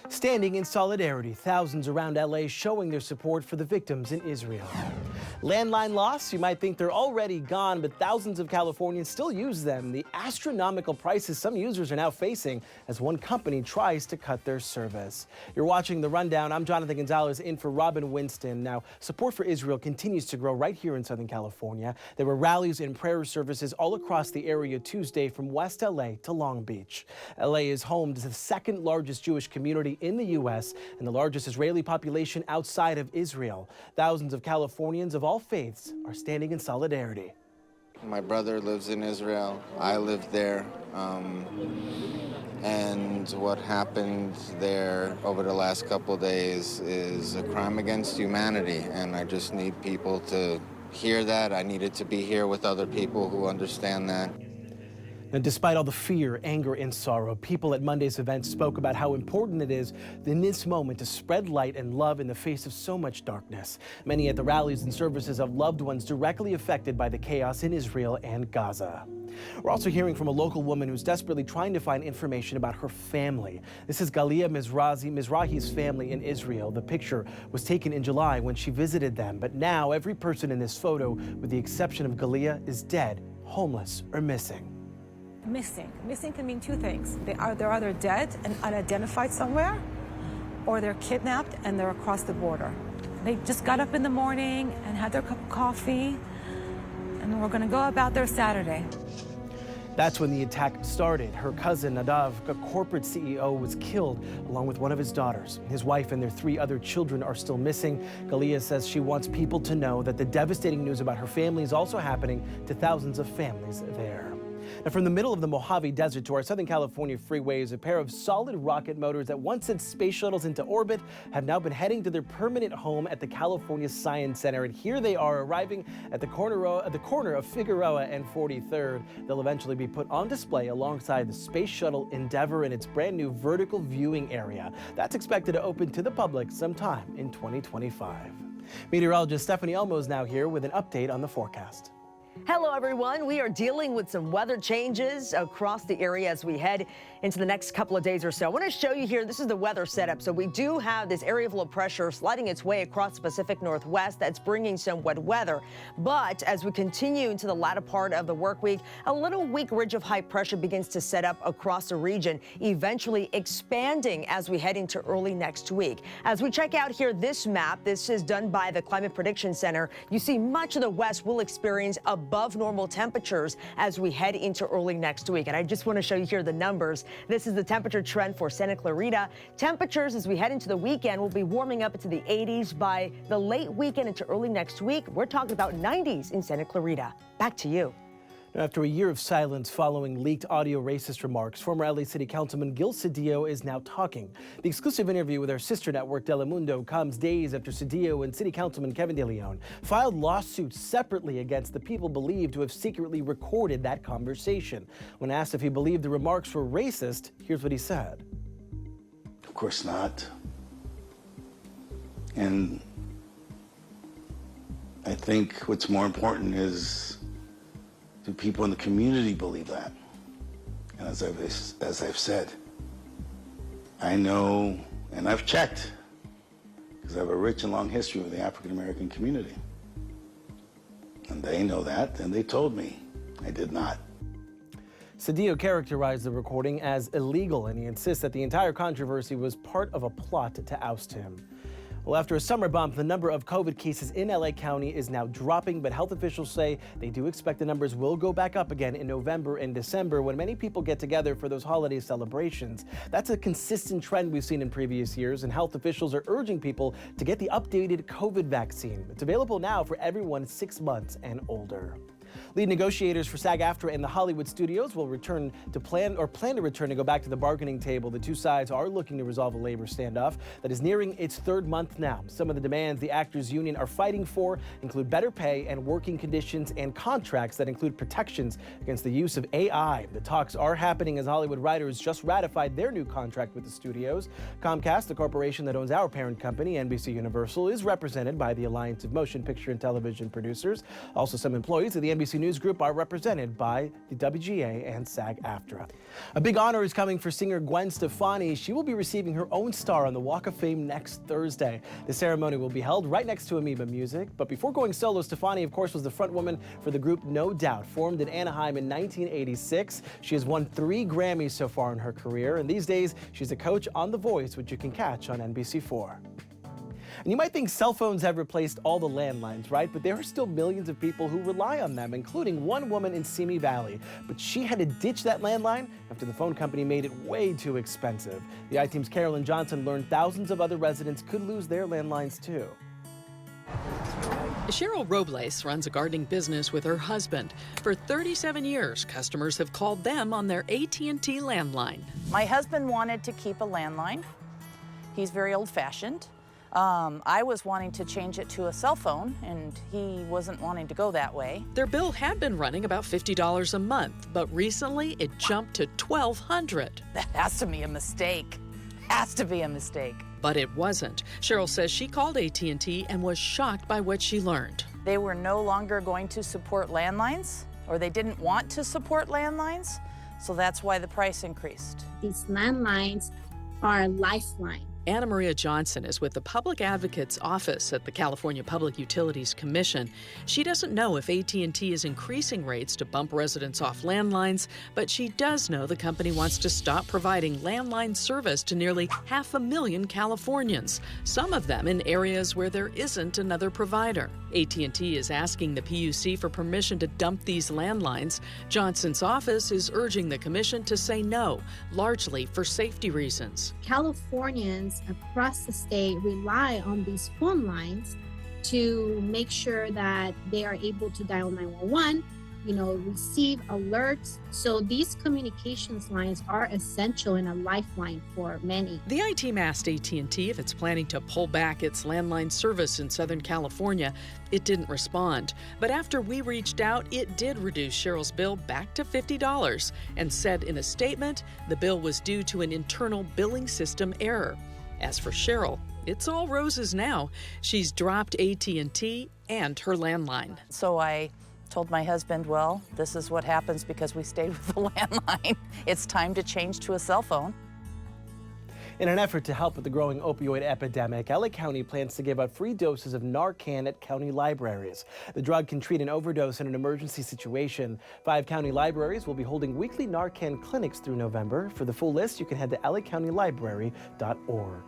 Standing in solidarity, thousands around LA showing their support for the victims in Israel. Landline loss, you might think they're already gone, but thousands of Californians still use them. The astronomical prices some users are now facing as one company tries to cut their service. You're watching The Rundown. I'm Jonathan Gonzalez in for Robin Winston. Now, support for Israel continues to grow right here in Southern California. There were rallies and prayer services all across the area Tuesday from West LA to Long Beach. LA is home to the second largest Jewish community in the U.S. and the largest Israeli population outside of Israel. Thousands of Californians of all faiths are standing in solidarity. My brother lives in Israel. I lived there. And what happened there over the last couple of days is a crime against humanity. And I just need people to hear that. I needed to be here with other people who understand that. And despite all the fear, anger, and sorrow, people at Monday's event spoke about how important it is in this moment to spread light and love in the face of so much darkness. Many at the rallies and services of loved ones directly affected by the chaos in Israel and Gaza. We're also hearing from a local woman who's desperately trying to find information about her family. This is Galia Mizrahi's family in Israel. The picture was taken in July when she visited them, but now every person in this photo, with the exception of Galia, is dead, homeless, or missing. Missing can mean two things. They're either dead and unidentified somewhere, or they're kidnapped and they're across the border. They just got up in the morning and had their cup of coffee, and we're gonna go about their Saturday. That's when the attack started. Her cousin, Nadav, a corporate CEO, was killed along with one of his daughters. His wife and their 3 other children are still missing. Galia says she wants people to know that the devastating news about her family is also happening to thousands of families there. Now, from the middle of the Mojave Desert to our Southern California freeways, a pair of solid rocket motors that once sent space shuttles into orbit have now been heading to their permanent home at the California Science Center. And here they are, arriving at the corner of Figueroa and 43rd. They'll eventually be put on display alongside the Space Shuttle Endeavour in its brand new vertical viewing area. That's expected to open to the public sometime in 2025. Meteorologist Stefani is now here with an update on the forecast. Hello, everyone. We are dealing with some weather changes across the area as we head into the next couple of days or so. I want to show you here, this is the weather setup. So we do have this area of low pressure sliding its way across the Pacific Northwest. That's bringing some wet weather. But as we continue into the latter part of the work week, a little weak ridge of high pressure begins to set up across the region, eventually expanding as we head into early next week. As we check out here this map, this is done by the Climate Prediction Center. You see much of the West will experience above normal temperatures as we head into early next week. And I just want to show you here the numbers. This is the temperature trend for Santa Clarita. Temperatures as we head into the weekend will be warming up into the 80s by the late weekend into early next week. We're talking about 90s in Santa Clarita. Back to you. After a year of silence following leaked audio racist remarks, former LA City Councilman Gil Sido is now talking. The exclusive interview with our sister network Telemundo comes days after Sido and City Councilman Kevin De Leon filed lawsuits separately against the people believed to have secretly recorded that conversation. When asked if he believed the remarks were racist, here's what he said. Of course not. And I think what's more important is, do people in the community believe that? And as I've said, I know, and I've checked, because I have a rich and long history with the African American community. And they know that, and they told me I did not. Sido characterized the recording as illegal, and he insists that the entire controversy was part of a plot to oust him. Well, after a summer bump, the number of COVID cases in LA County is now dropping, but health officials say they do expect the numbers will go back up again in November and December when many people get together for those holiday celebrations. That's a consistent trend we've seen in previous years, and health officials are urging people to get the updated COVID vaccine. It's available now for everyone 6 months and older. Lead negotiators for SAG-AFTRA and the Hollywood studios will plan to return to go back to the bargaining table. The two sides are looking to resolve a labor standoff that is nearing its 3rd month now. Some of the demands the actors union are fighting for include better pay and working conditions and contracts that include protections against the use of AI. The talks are happening as Hollywood writers just ratified their new contract with the studios. Comcast, the corporation that owns our parent company, NBC Universal, is represented by the Alliance of Motion Picture and Television Producers. Also, some employees of the NBC news group are represented by the WGA and SAG-AFTRA. A big honor is coming for singer Gwen Stefani. She will be receiving her own star on the Walk of Fame next Thursday. The ceremony will be held right next to Amoeba Music. But before going solo, Stefani, of course, was the frontwoman for the group No Doubt, formed in Anaheim in 1986. She has won 3 Grammys so far in her career, and these days she's a coach on The Voice, which you can catch on NBC4. And you might think cell phones have replaced all the landlines, right? But there are still millions of people who rely on them, including one woman in Simi Valley. But she had to ditch that landline after the phone company made it way too expensive. The I-Team's Carolyn Johnson learned thousands of other residents could lose their landlines too. Cheryl Robles runs a gardening business with her husband. For 37 years, customers have called them on their AT&T landline. My husband wanted to keep a landline. He's very old-fashioned. I was wanting to change it to a cell phone, and he wasn't wanting to go that way. Their bill had been running about $50 a month, but recently it jumped to $1,200. That has to be a mistake. Has to be a mistake. But it wasn't. Cheryl says she called AT&T and was shocked by what she learned. They were no longer going to support landlines, or they didn't want to support landlines, so that's why the price increased. These landlines are a lifeline. Anna Maria Johnson is with the Public Advocate's Office at the California Public Utilities Commission. She doesn't know if AT&T is increasing rates to bump residents off landlines, but she does know the company wants to stop providing landline service to nearly 500,000 Californians, some of them in areas where there isn't another provider. AT&T is asking the PUC for permission to dump these landlines. Johnson's office is urging the commission to say no, largely for safety reasons. Californians across the state rely on these phone lines to make sure that they are able to dial 911, receive alerts. So these communications lines are essential and a lifeline for many. The I-Team asked AT&T if it's planning to pull back its landline service in Southern California. It didn't respond. But after we reached out, it did reduce Cheryl's bill back to $50 and said in a statement the bill was due to an internal billing system error. As for Cheryl, it's all roses now. She's dropped AT&T and her landline. So I told my husband, well, this is what happens because we stayed with the landline. It's time to change to a cell phone. In an effort to help with the growing opioid epidemic, LA County plans to give out free doses of Narcan at county libraries. The drug can treat an overdose in an emergency situation. 5 county libraries will be holding weekly Narcan clinics through November. For the full list, you can head to lacountylibrary.org.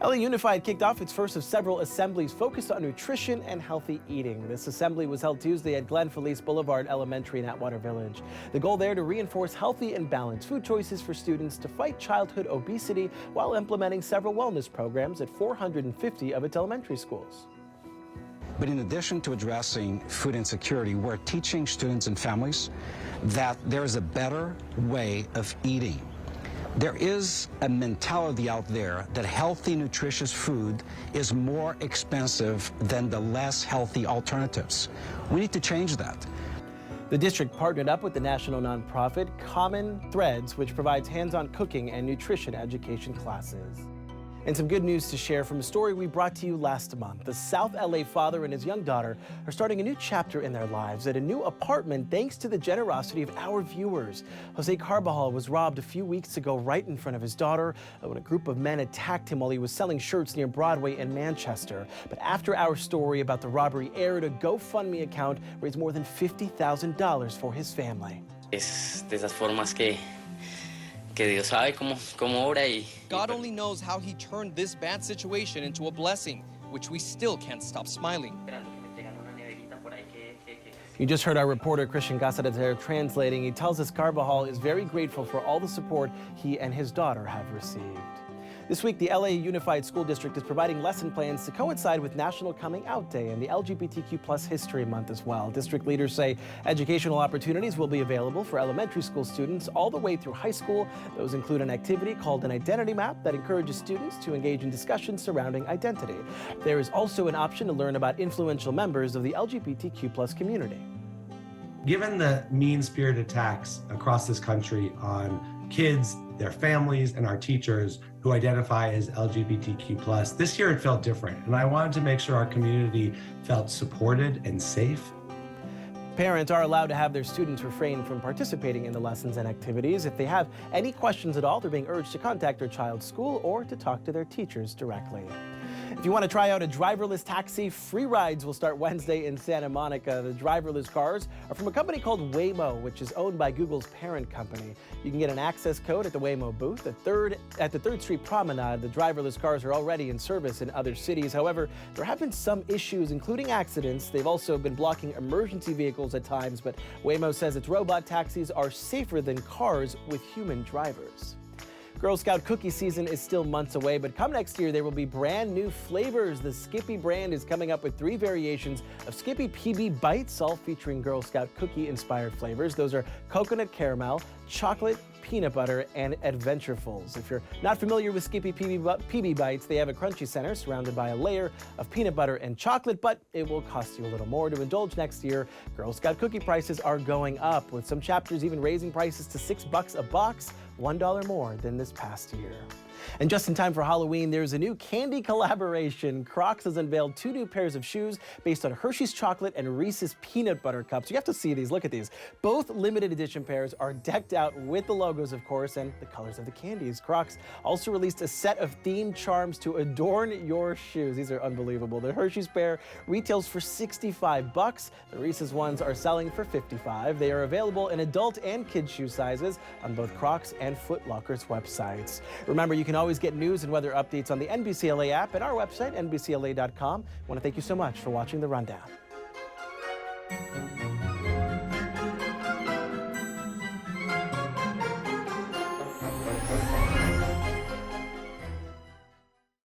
LA Unified kicked off its first of several assemblies focused on nutrition and healthy eating. This assembly was held Tuesday at Glen Felice Boulevard Elementary in Atwater Village. The goal there to reinforce healthy and balanced food choices for students to fight childhood obesity while implementing several wellness programs at 450 of its elementary schools. But in addition to addressing food insecurity, we're teaching students and families that there is a better way of eating. There is a mentality out there that healthy, nutritious food is more expensive than the less healthy alternatives. We need to change that. The district partnered up with the national nonprofit Common Threads, which provides hands-on cooking and nutrition education classes. And some good news to share from a story we brought to you last month. The South LA father and his young daughter are starting a new chapter in their lives at a new apartment thanks to the generosity of our viewers. Jose Carbajal was robbed a few weeks ago right in front of his daughter when a group of men attacked him while he was selling shirts near Broadway in Manchester. But after our story about the robbery aired, a GoFundMe account raised more than $50,000 for his family. Es de esas formas que Dios sabe cómo obra y God only knows how he turned this bad situation into a blessing, which we still can't stop smiling. You just heard our reporter Christian Gasadeter translating. He tells us Carbajal is very grateful for all the support he and his daughter have received. This week, the LA Unified School District is providing lesson plans to coincide with National Coming Out Day and the LGBTQ+ History Month as well. District leaders say educational opportunities will be available for elementary school students all the way through high school. Those include an activity called an identity map that encourages students to engage in discussions surrounding identity. There is also an option to learn about influential members of the LGBTQ+ community. Given the mean-spirited attacks across this country on kids, their families, and our teachers who identify as LGBTQ+, this year it felt different. And I wanted to make sure our community felt supported and safe. Parents are allowed to have their students refrain from participating in the lessons and activities. If they have any questions at all, they're being urged to contact their child's school or to talk to their teachers directly. If you want to try out a driverless taxi, free rides will start Wednesday in Santa Monica. The driverless cars are from a company called Waymo, which is owned by Google's parent company. You can get an access code at the Waymo booth at the 3rd Street Promenade. The driverless cars are already in service in other cities. However, there have been some issues, including accidents. They've also been blocking emergency vehicles at times, but Waymo says its robot taxis are safer than cars with human drivers. Girl Scout cookie season is still months away, but come next year there will be brand new flavors. The Skippy brand is coming up with 3 variations of Skippy PB Bites, all featuring Girl Scout cookie-inspired flavors. Those are coconut caramel, chocolate, peanut butter, and adventurefuls. If you're not familiar with Skippy PB Bites, they have a crunchy center surrounded by a layer of peanut butter and chocolate, but it will cost you a little more to indulge next year. Girl Scout cookie prices are going up, with some chapters even raising prices to $6 a box, $1 more than this past year. And just in time for Halloween, there's a new candy collaboration. Crocs has unveiled 2 new pairs of shoes based on Hershey's chocolate and Reese's peanut butter cups. You have to see these. Look at these. Both limited edition pairs are decked out with the logos, of course, and the colors of the candies. Crocs also released a set of themed charms to adorn your shoes. These are unbelievable. The Hershey's pair retails for $65. The Reese's ones are selling for $55. They are available in adult and kids shoe sizes on both Crocs and Foot Locker's websites. Remember, you can always get news and weather updates on the NBCLA app and our website, NBCLA.com. I want to thank you so much for watching The Rundown.